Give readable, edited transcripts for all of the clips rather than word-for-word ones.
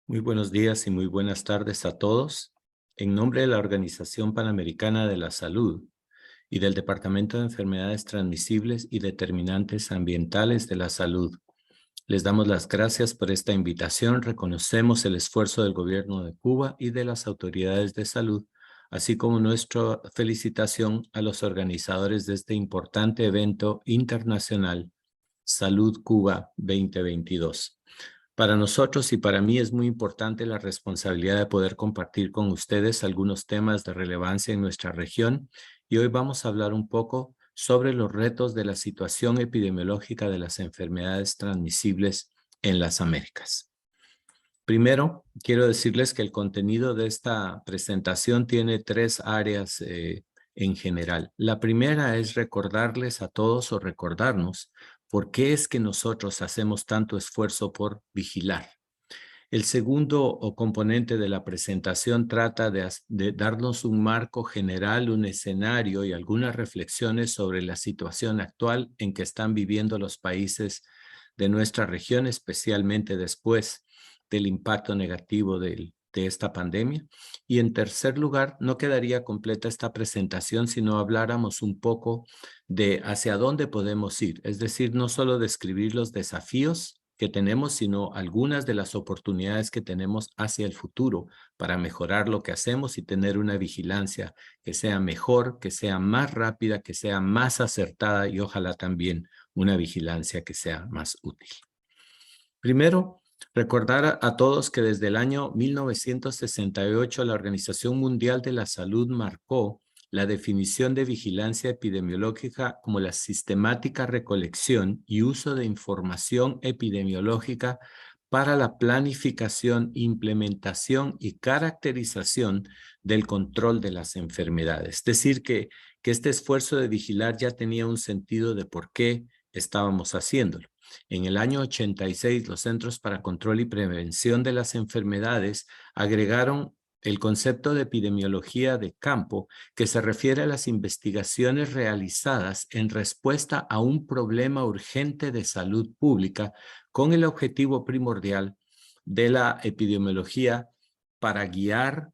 Muy buenos días y muy buenas tardes a todos. En nombre de la Organización Panamericana de la Salud y del Departamento de Enfermedades Transmisibles y Determinantes Ambientales de la Salud, les damos las gracias por esta invitación. Reconocemos el esfuerzo del Gobierno de Cuba y de las autoridades de salud, así como nuestra felicitación a los organizadores de este importante evento internacional, Salud Cuba 2022. Para nosotros y para mí es muy importante la responsabilidad de poder compartir con ustedes algunos temas de relevancia en nuestra región y hoy vamos a hablar un poco sobre los retos de la situación epidemiológica de las enfermedades transmisibles en las Américas. Primero, quiero decirles que el contenido de esta presentación tiene tres áreas en general. La primera es recordarles a todos o recordarnos por qué es que nosotros hacemos tanto esfuerzo por vigilar. El segundo o componente de la presentación trata de darnos un marco general, un escenario y algunas reflexiones sobre la situación actual en que están viviendo los países de nuestra región, especialmente después del impacto negativo de esta pandemia. Y en tercer lugar, no quedaría completa esta presentación si no habláramos un poco de hacia dónde podemos ir, es decir, no solo describir los desafíos que tenemos, sino algunas de las oportunidades que tenemos hacia el futuro para mejorar lo que hacemos y tener una vigilancia que sea mejor, que sea más rápida, que sea más acertada y ojalá también una vigilancia que sea más útil. Primero, recordar a todos que desde el año 1968 la Organización Mundial de la Salud marcó la definición de vigilancia epidemiológica como la sistemática recolección y uso de información epidemiológica para la planificación, implementación y caracterización del control de las enfermedades. Es decir, que este esfuerzo de vigilar ya tenía un sentido de por qué estábamos haciéndolo. En el año 86, los Centros para Control y Prevención de las Enfermedades agregaron el concepto de epidemiología de campo, que se refiere a las investigaciones realizadas en respuesta a un problema urgente de salud pública con el objetivo primordial de la epidemiología para guiar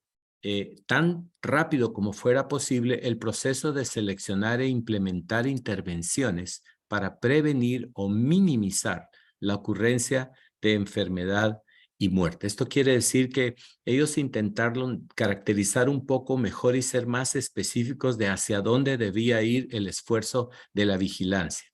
tan rápido como fuera posible el proceso de seleccionar e implementar intervenciones para prevenir o minimizar la ocurrencia de enfermedad y muerte. Esto quiere decir que ellos intentaron caracterizar un poco mejor y ser más específicos de hacia dónde debía ir el esfuerzo de la vigilancia.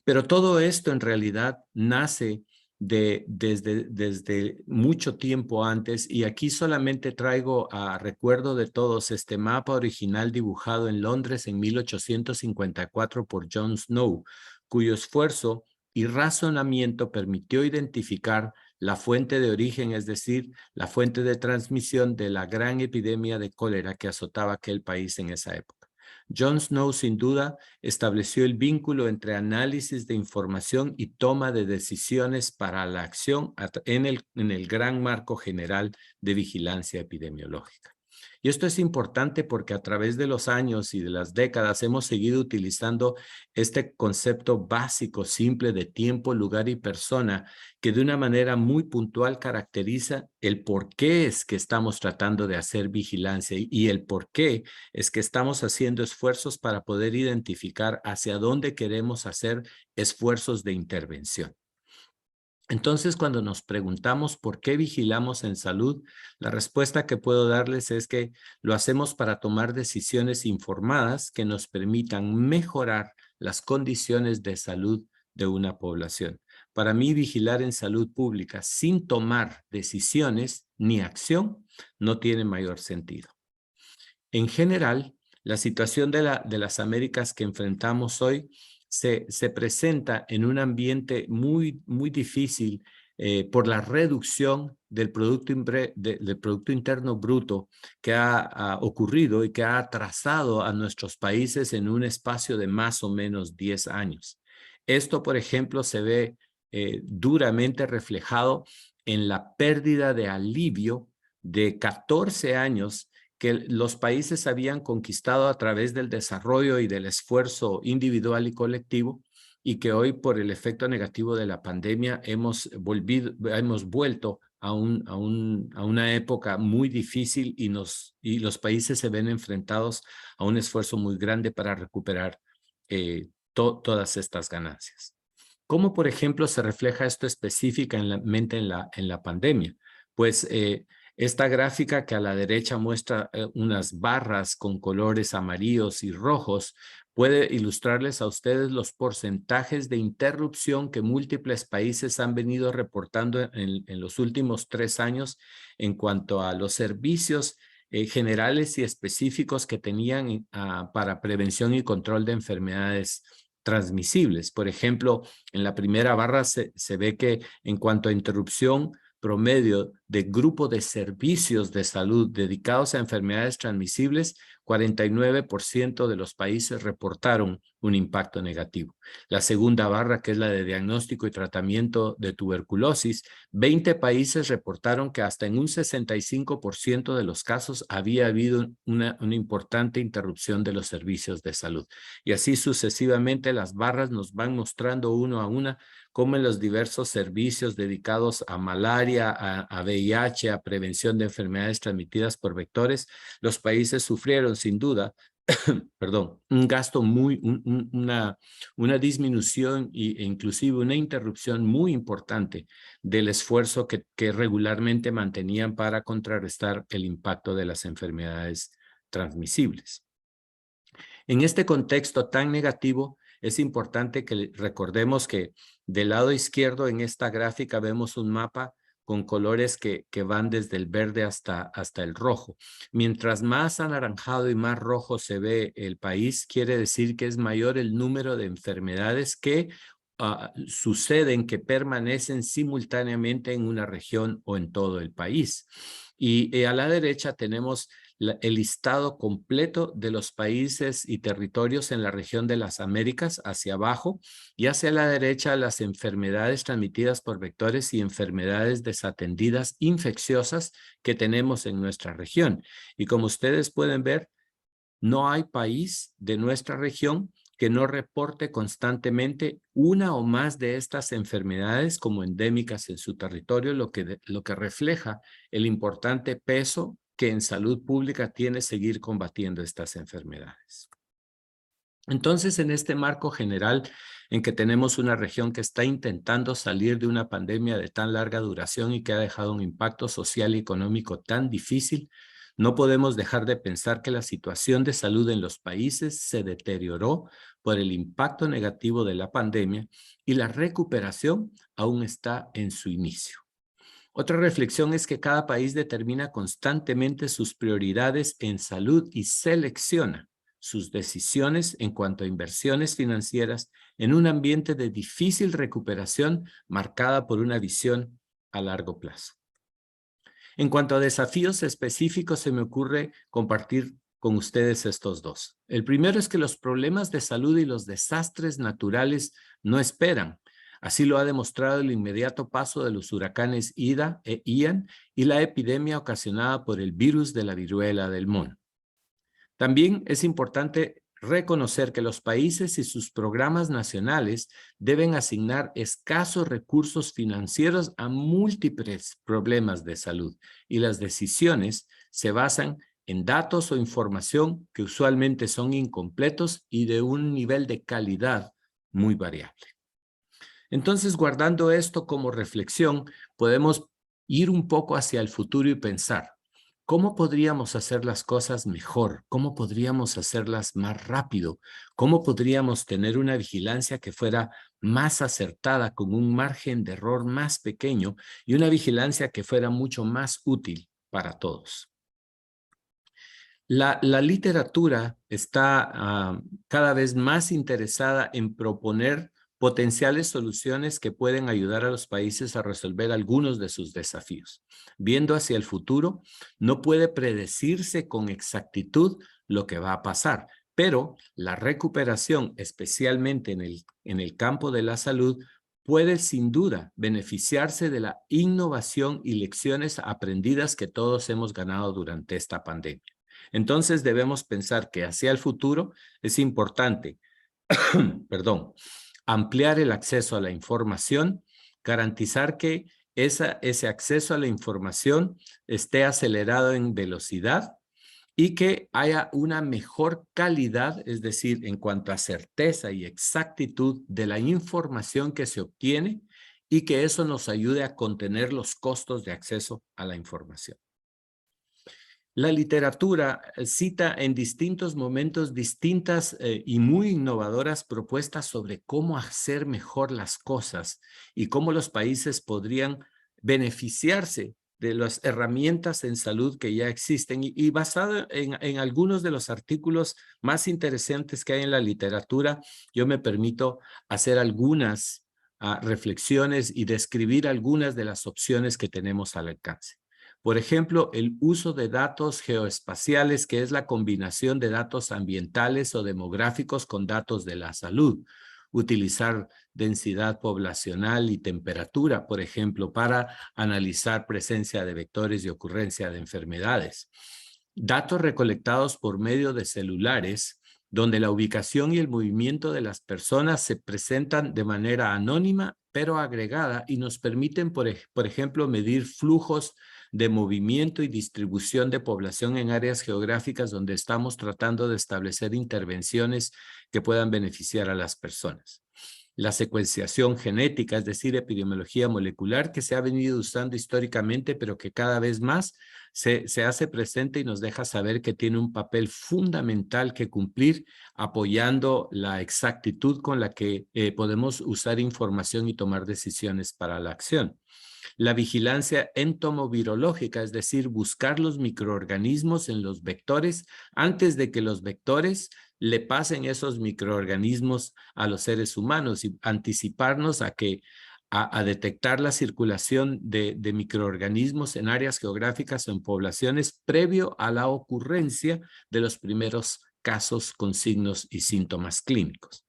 Pero todo esto en realidad nace desde mucho tiempo antes, y aquí solamente traigo a recuerdo de todos este mapa original dibujado en Londres en 1854 por John Snow, cuyo esfuerzo y razonamiento permitió identificar la fuente de origen, es decir, la fuente de transmisión de la gran epidemia de cólera que azotaba aquel país en esa época. John Snow, sin duda, estableció el vínculo entre análisis de información y toma de decisiones para la acción en el gran marco general de vigilancia epidemiológica. Y esto es importante porque a través de los años y de las décadas hemos seguido utilizando este concepto básico, simple de tiempo, lugar y persona, que de una manera muy puntual caracteriza el por qué es que estamos tratando de hacer vigilancia y el por qué es que estamos haciendo esfuerzos para poder identificar hacia dónde queremos hacer esfuerzos de intervención. Entonces, cuando nos preguntamos por qué vigilamos en salud, la respuesta que puedo darles es que lo hacemos para tomar decisiones informadas que nos permitan mejorar las condiciones de salud de una población. Para mí, vigilar en salud pública sin tomar decisiones ni acción no tiene mayor sentido. En general, la situación de las Américas que enfrentamos hoy se presenta en un ambiente muy difícil por la reducción del Producto Interno Bruto que ha ocurrido y que ha atrasado a nuestros países en un espacio de más o menos 10 años. Esto, por ejemplo, se ve duramente reflejado en la pérdida de alivio de 14 años que los países habían conquistado a través del desarrollo y del esfuerzo individual y colectivo, y que hoy por el efecto negativo de la pandemia hemos vuelto a una época muy difícil y los países se ven enfrentados a un esfuerzo muy grande para recuperar todas estas ganancias. ¿Cómo, por ejemplo, se refleja esto específicamente en la pandemia? Pues esta gráfica que a la derecha muestra unas barras con colores amarillos y rojos puede ilustrarles a ustedes los porcentajes de interrupción que múltiples países han venido reportando en los últimos 3 años en cuanto a los servicios generales y específicos que tenían para prevención y control de enfermedades transmisibles. Por ejemplo, en la primera barra se ve que en cuanto a interrupción promedio de grupo de servicios de salud dedicados a enfermedades transmisibles, 49% de los países reportaron un impacto negativo. La segunda barra, que es la de diagnóstico y tratamiento de tuberculosis, 20 países reportaron que hasta en un 65% de los casos había habido una importante interrupción de los servicios de salud. Y así sucesivamente las barras nos van mostrando uno a una cómo en los diversos servicios dedicados a malaria, a VIH, a prevención de enfermedades transmitidas por vectores, los países sufrieron sin duda, perdón, un gasto una disminución e inclusive una interrupción muy importante del esfuerzo que regularmente mantenían para contrarrestar el impacto de las enfermedades transmisibles. En este contexto tan negativo, es importante que recordemos que del lado izquierdo en esta gráfica vemos un mapa con colores que van desde el verde hasta el rojo. Mientras más anaranjado y más rojo se ve el país, quiere decir que es mayor el número de enfermedades que suceden, que permanecen simultáneamente en una región o en todo el país. Y a la derecha tenemos el listado completo de los países y territorios en la región de las Américas hacia abajo, y hacia la derecha las enfermedades transmitidas por vectores y enfermedades desatendidas infecciosas que tenemos en nuestra región. Y como ustedes pueden ver, no hay país de nuestra región que no reporte constantemente una o más de estas enfermedades como endémicas en su territorio, lo que refleja el importante peso que en salud pública tiene seguir combatiendo estas enfermedades. Entonces, en este marco general en que tenemos una región que está intentando salir de una pandemia de tan larga duración y que ha dejado un impacto social y económico tan difícil, no podemos dejar de pensar que la situación de salud en los países se deterioró por el impacto negativo de la pandemia y la recuperación aún está en su inicio. Otra reflexión es que cada país determina constantemente sus prioridades en salud y selecciona sus decisiones en cuanto a inversiones financieras en un ambiente de difícil recuperación marcada por una visión a largo plazo. En cuanto a desafíos específicos, se me ocurre compartir con ustedes estos dos. El primero es que los problemas de salud y los desastres naturales no esperan. Así lo ha demostrado el inmediato paso de los huracanes Ida e Ian y la epidemia ocasionada por el virus de la viruela del mono. También es importante reconocer que los países y sus programas nacionales deben asignar escasos recursos financieros a múltiples problemas de salud y las decisiones se basan en datos o información que usualmente son incompletos y de un nivel de calidad muy variable. Entonces, guardando esto como reflexión, podemos ir un poco hacia el futuro y pensar, ¿cómo podríamos hacer las cosas mejor? ¿Cómo podríamos hacerlas más rápido? ¿Cómo podríamos tener una vigilancia que fuera más acertada, con un margen de error más pequeño y una vigilancia que fuera mucho más útil para todos? La literatura está cada vez más interesada en proponer potenciales soluciones que pueden ayudar a los países a resolver algunos de sus desafíos. Viendo hacia el futuro, no puede predecirse con exactitud lo que va a pasar, pero la recuperación, especialmente en el campo de la salud, puede sin duda beneficiarse de la innovación y lecciones aprendidas que todos hemos ganado durante esta pandemia. Entonces debemos pensar que hacia el futuro es importante, ampliar el acceso a la información, garantizar que ese acceso a la información esté acelerado en velocidad y que haya una mejor calidad, es decir, en cuanto a certeza y exactitud de la información que se obtiene y que eso nos ayude a contener los costos de acceso a la información. La literatura cita en distintos momentos distintas y muy innovadoras propuestas sobre cómo hacer mejor las cosas y cómo los países podrían beneficiarse de las herramientas en salud que ya existen y basado en algunos de los artículos más interesantes que hay en la literatura, yo me permito hacer algunas reflexiones y describir algunas de las opciones que tenemos al alcance. Por ejemplo, el uso de datos geoespaciales, que es la combinación de datos ambientales o demográficos con datos de la salud. Utilizar densidad poblacional y temperatura, por ejemplo, para analizar presencia de vectores y ocurrencia de enfermedades. Datos recolectados por medio de celulares, donde la ubicación y el movimiento de las personas se presentan de manera anónima, pero agregada, y nos permiten, por ejemplo, medir flujos de movimiento y distribución de población en áreas geográficas donde estamos tratando de establecer intervenciones que puedan beneficiar a las personas. La secuenciación genética, es decir, epidemiología molecular, que se ha venido usando históricamente, pero que cada vez más se hace presente y nos deja saber que tiene un papel fundamental que cumplir, apoyando la exactitud con la que podemos usar información y tomar decisiones para la acción. La vigilancia entomovirológica, es decir, buscar los microorganismos en los vectores antes de que los vectores le pasen esos microorganismos a los seres humanos y anticiparnos a detectar la circulación de microorganismos en áreas geográficas o en poblaciones previo a la ocurrencia de los primeros casos con signos y síntomas clínicos.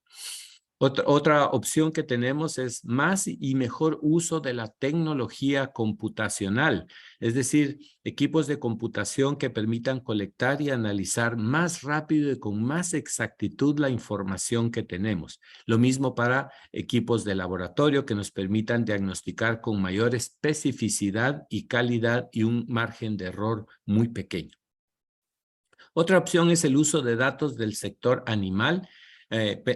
Otra opción que tenemos es más y mejor uso de la tecnología computacional, es decir, equipos de computación que permitan colectar y analizar más rápido y con más exactitud la información que tenemos. Lo mismo para equipos de laboratorio que nos permitan diagnosticar con mayor especificidad y calidad y un margen de error muy pequeño. Otra opción es el uso de datos del sector animal,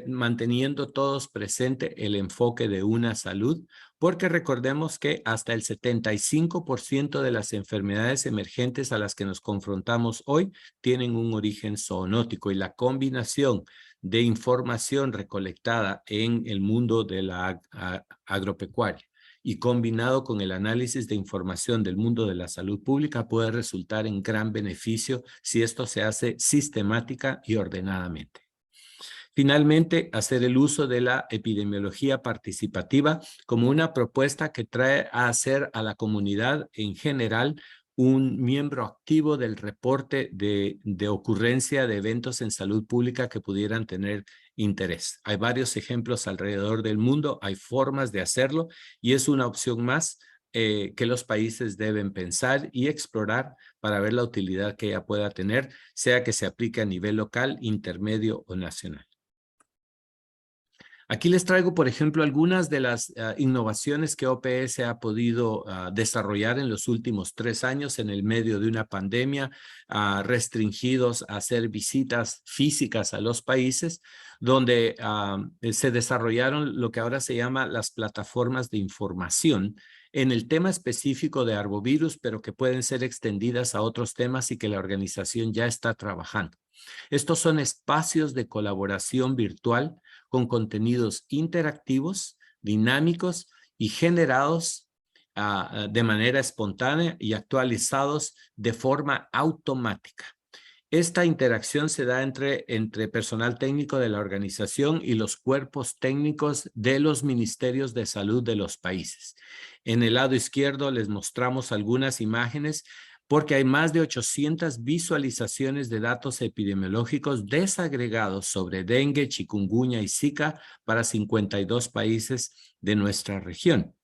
manteniendo todos presente el enfoque de una salud, porque recordemos que hasta el 75% de las enfermedades emergentes a las que nos confrontamos hoy tienen un origen zoonótico y la combinación de información recolectada en el mundo de la agropecuaria y combinado con el análisis de información del mundo de la salud pública puede resultar en gran beneficio si esto se hace sistemática y ordenadamente. Finalmente, hacer el uso de la epidemiología participativa como una propuesta que trae a hacer a la comunidad en general un miembro activo del reporte de ocurrencia de eventos en salud pública que pudieran tener interés. Hay varios ejemplos alrededor del mundo, hay formas de hacerlo y es una opción más que los países deben pensar y explorar para ver la utilidad que ella pueda tener, sea que se aplique a nivel local, intermedio o nacional. Aquí les traigo, por ejemplo, algunas de las innovaciones que OPS ha podido desarrollar en los últimos 3 años en el medio de una pandemia, restringidos a hacer visitas físicas a los países, donde se desarrollaron lo que ahora se llama las plataformas de información en el tema específico de arbovirus, pero que pueden ser extendidas a otros temas y que la organización ya está trabajando. Estos son espacios de colaboración virtual con contenidos interactivos, dinámicos y generados de manera espontánea y actualizados de forma automática. Esta interacción se da entre personal técnico de la organización y los cuerpos técnicos de los ministerios de salud de los países. En el lado izquierdo les mostramos algunas imágenes porque hay más de 800 visualizaciones de datos epidemiológicos desagregados sobre dengue, chikungunya y Zika para 52 países de nuestra región.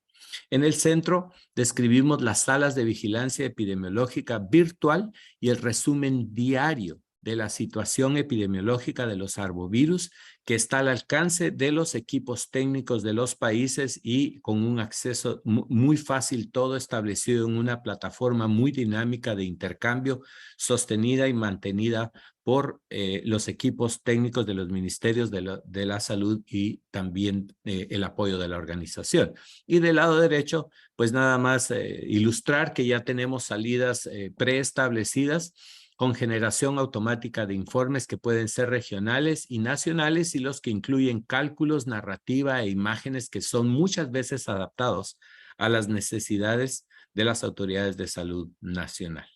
En el centro describimos las salas de vigilancia epidemiológica virtual y el resumen diario de la situación epidemiológica de los arbovirus, que está al alcance de los equipos técnicos de los países y con un acceso muy fácil, todo establecido en una plataforma muy dinámica de intercambio sostenida y mantenida por los equipos técnicos de los ministerios de la salud y también el apoyo de la organización. Y del lado derecho, pues nada más ilustrar que ya tenemos salidas preestablecidas con generación automática de informes que pueden ser regionales y nacionales y los que incluyen cálculos, narrativa e imágenes que son muchas veces adaptados a las necesidades de las autoridades de salud nacional.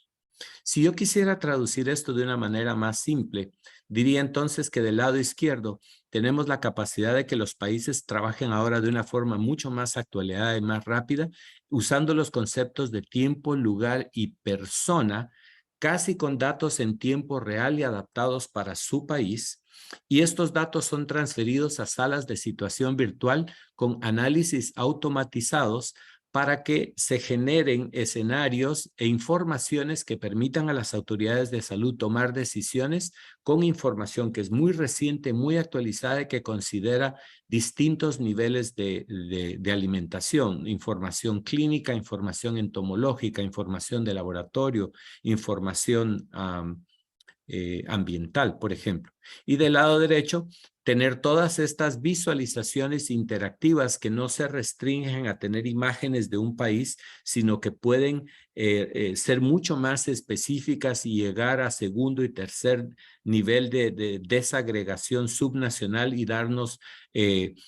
Si yo quisiera traducir esto de una manera más simple, diría entonces que del lado izquierdo tenemos la capacidad de que los países trabajen ahora de una forma mucho más actualizada y más rápida, usando los conceptos de tiempo, lugar y persona, casi con datos en tiempo real y adaptados para su país. Y estos datos son transferidos a salas de situación virtual con análisis automatizados para que se generen escenarios e informaciones que permitan a las autoridades de salud tomar decisiones con información que es muy reciente, muy actualizada y que considera distintos niveles de alimentación, información clínica, información entomológica, información de laboratorio, información ambiental, por ejemplo. Y del lado derecho, tener todas estas visualizaciones interactivas que no se restringen a tener imágenes de un país, sino que pueden ser mucho más específicas y llegar a segundo y tercer nivel de desagregación subnacional y darnos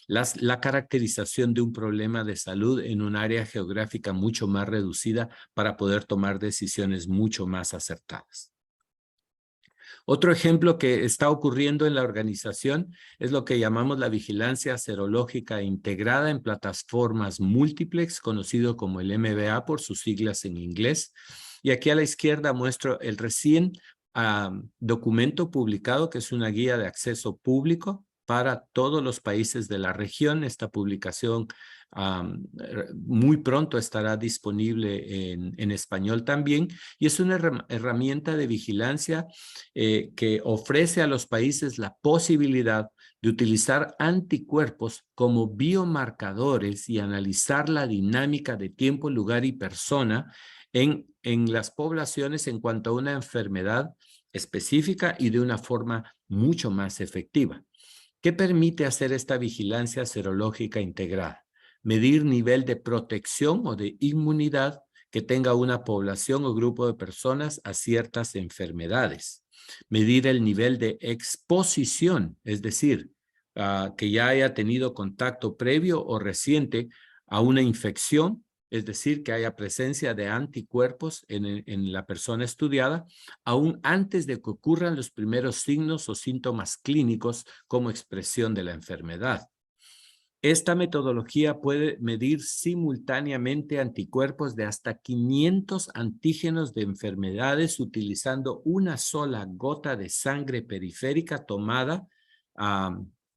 la caracterización de un problema de salud en un área geográfica mucho más reducida para poder tomar decisiones mucho más acertadas. Otro ejemplo que está ocurriendo en la organización es lo que llamamos la vigilancia serológica integrada en plataformas múltiples, conocido como el MBA por sus siglas en inglés. Y aquí a la izquierda muestro el recién documento publicado, que es una guía de acceso público para todos los países de la región. Esta publicación muy pronto estará disponible en español también, y es una herramienta de vigilancia que ofrece a los países la posibilidad de utilizar anticuerpos como biomarcadores y analizar la dinámica de tiempo, lugar y persona en las poblaciones en cuanto a una enfermedad específica y de una forma mucho más efectiva. ¿Qué permite hacer esta vigilancia serológica integrada? Medir nivel de protección o de inmunidad que tenga una población o grupo de personas a ciertas enfermedades. Medir el nivel de exposición, es decir, que ya haya tenido contacto previo o reciente a una infección, es decir, que haya presencia de anticuerpos en la persona estudiada, aún antes de que ocurran los primeros signos o síntomas clínicos como expresión de la enfermedad. Esta metodología puede medir simultáneamente anticuerpos de hasta 500 antígenos de enfermedades utilizando una sola gota de sangre periférica tomada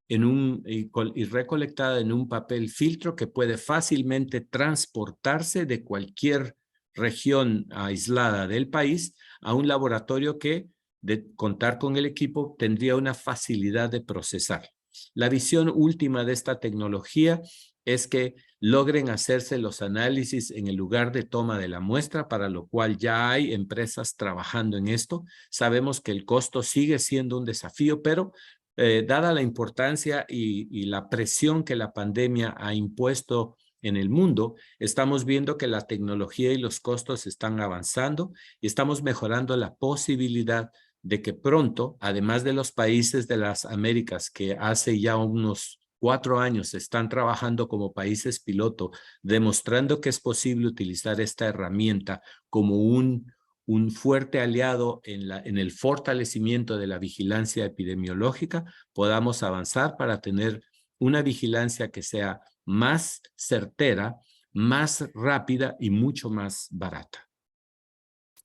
y recolectada en un papel filtro que puede fácilmente transportarse de cualquier región aislada del país a un laboratorio que, de contar con el equipo, tendría una facilidad de procesar. La visión última de esta tecnología es que logren hacerse los análisis en el lugar de toma de la muestra, para lo cual ya hay empresas trabajando en esto. Sabemos que el costo sigue siendo un desafío, pero dada la importancia y la presión que la pandemia ha impuesto en el mundo, estamos viendo que la tecnología y los costos están avanzando y estamos mejorando la posibilidad de que pronto, además de los países de las Américas que hace ya unos 4 años están trabajando como países piloto, demostrando que es posible utilizar esta herramienta como un fuerte aliado en el fortalecimiento de la vigilancia epidemiológica, podamos avanzar para tener una vigilancia que sea más certera, más rápida y mucho más barata.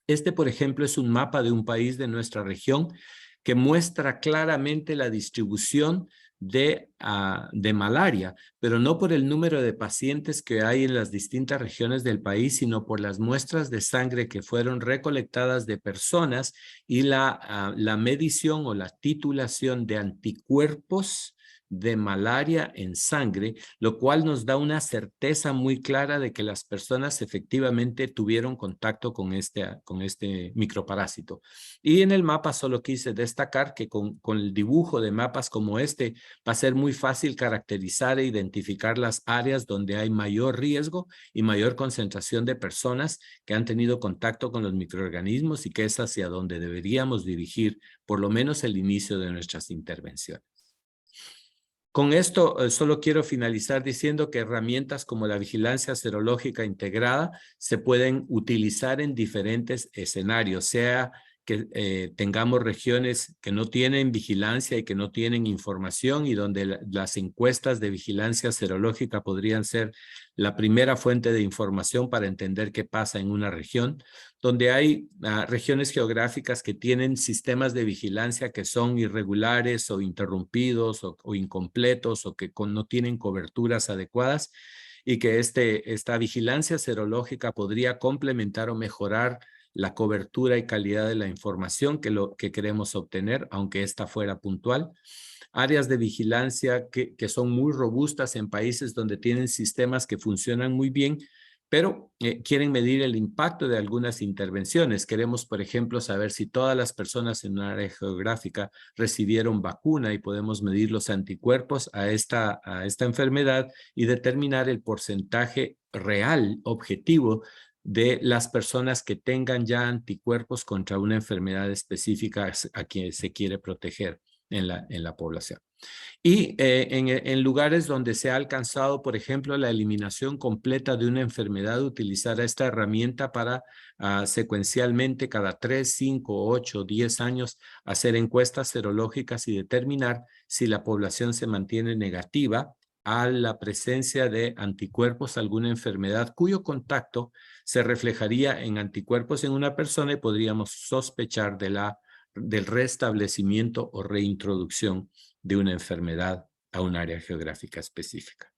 Este, por ejemplo, es un mapa de un país de nuestra región que muestra claramente la distribución de malaria, pero no por el número de pacientes que hay en las distintas regiones del país, sino por las muestras de sangre que fueron recolectadas de personas y la medición o la titulación de anticuerpos de malaria en sangre, lo cual nos da una certeza muy clara de que las personas efectivamente tuvieron contacto con este microparásito. Y en el mapa solo quise destacar que con el dibujo de mapas como este va a ser muy fácil caracterizar e identificar las áreas donde hay mayor riesgo y mayor concentración de personas que han tenido contacto con los microorganismos y que es hacia donde deberíamos dirigir por lo menos el inicio de nuestras intervenciones. Con esto solo quiero finalizar diciendo que herramientas como la vigilancia serológica integrada se pueden utilizar en diferentes escenarios, sea que tengamos regiones que no tienen vigilancia y que no tienen información y donde las encuestas de vigilancia serológica podrían ser la primera fuente de información para entender qué pasa en una región, donde hay regiones geográficas que tienen sistemas de vigilancia que son irregulares o interrumpidos o incompletos o que no tienen coberturas adecuadas y que esta vigilancia serológica podría complementar o mejorar la cobertura y calidad de la información que queremos obtener, aunque esta fuera puntual. Áreas de vigilancia que son muy robustas en países donde tienen sistemas que funcionan muy bien, pero quieren medir el impacto de algunas intervenciones. Queremos, por ejemplo, saber si todas las personas en un área geográfica recibieron vacuna y podemos medir los anticuerpos a esta enfermedad y determinar el porcentaje real, objetivo, de las personas que tengan ya anticuerpos contra una enfermedad específica a quien se quiere proteger en la población. Y en lugares donde se ha alcanzado, por ejemplo, la eliminación completa de una enfermedad, utilizar esta herramienta para secuencialmente cada 3, 5, 8, 10 años hacer encuestas serológicas y determinar si la población se mantiene negativa a la presencia de anticuerpos a alguna enfermedad cuyo contacto se reflejaría en anticuerpos en una persona y podríamos sospechar del restablecimiento o reintroducción de una enfermedad a un área geográfica específica.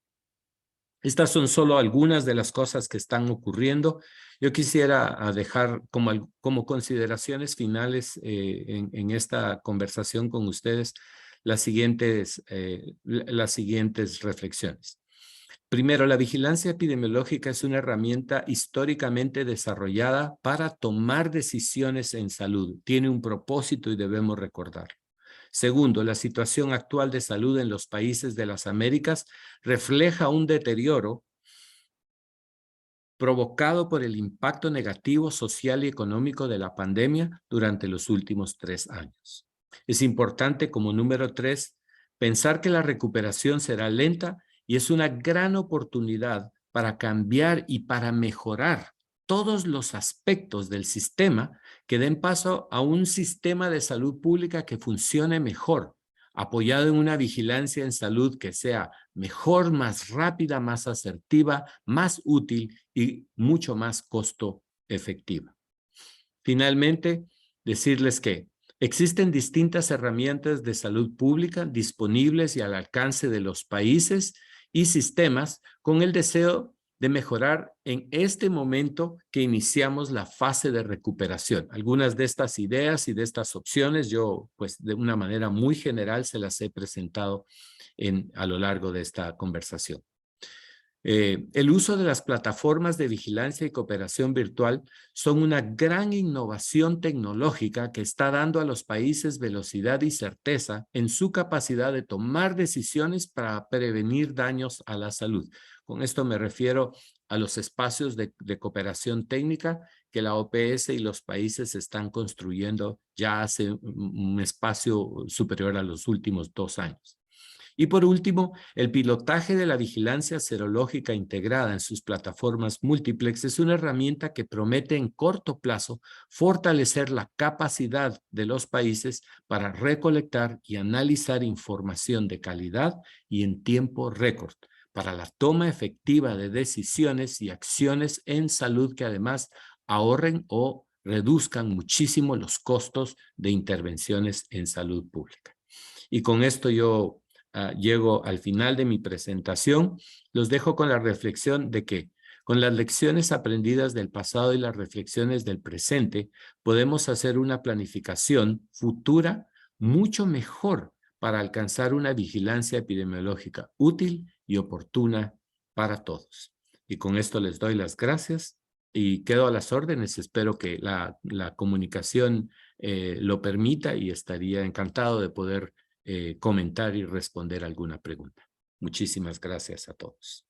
Estas son solo algunas de las cosas que están ocurriendo. Yo quisiera dejar como consideraciones finales en esta conversación con ustedes las siguientes reflexiones. Primero, la vigilancia epidemiológica es una herramienta históricamente desarrollada para tomar decisiones en salud. Tiene un propósito y debemos recordarlo. Segundo, la situación actual de salud en los países de las Américas refleja un deterioro provocado por el impacto negativo social y económico de la pandemia durante los últimos 3 años. Es importante, como número 3, pensar que la recuperación será lenta y es una gran oportunidad para cambiar y para mejorar todos los aspectos del sistema que den paso a un sistema de salud pública que funcione mejor, apoyado en una vigilancia en salud que sea mejor, más rápida, más asertiva, más útil y mucho más costo efectiva. Finalmente, decirles que existen distintas herramientas de salud pública disponibles y al alcance de los países y sistemas con el deseo de mejorar en este momento que iniciamos la fase de recuperación. Algunas de estas ideas y de estas opciones yo, pues de una manera muy general, se las he presentado a lo largo de esta conversación. El uso de las plataformas de vigilancia y cooperación virtual son una gran innovación tecnológica que está dando a los países velocidad y certeza en su capacidad de tomar decisiones para prevenir daños a la salud. Con esto me refiero a los espacios de cooperación técnica que la OPS y los países están construyendo ya hace un espacio superior a los últimos 2 años. Y por último, el pilotaje de la vigilancia serológica integrada en sus plataformas múltiplex es una herramienta que promete en corto plazo fortalecer la capacidad de los países para recolectar y analizar información de calidad y en tiempo récord para la toma efectiva de decisiones y acciones en salud que además ahorren o reduzcan muchísimo los costos de intervenciones en salud pública. Y con esto yo llego al final de mi presentación. Los dejo con la reflexión de que con las lecciones aprendidas del pasado y las reflexiones del presente, podemos hacer una planificación futura mucho mejor para alcanzar una vigilancia epidemiológica útil y oportuna para todos. Y con esto les doy las gracias y quedo a las órdenes. Espero que la comunicación lo permita y estaría encantado de poder comentar y responder alguna pregunta. Muchísimas gracias a todos.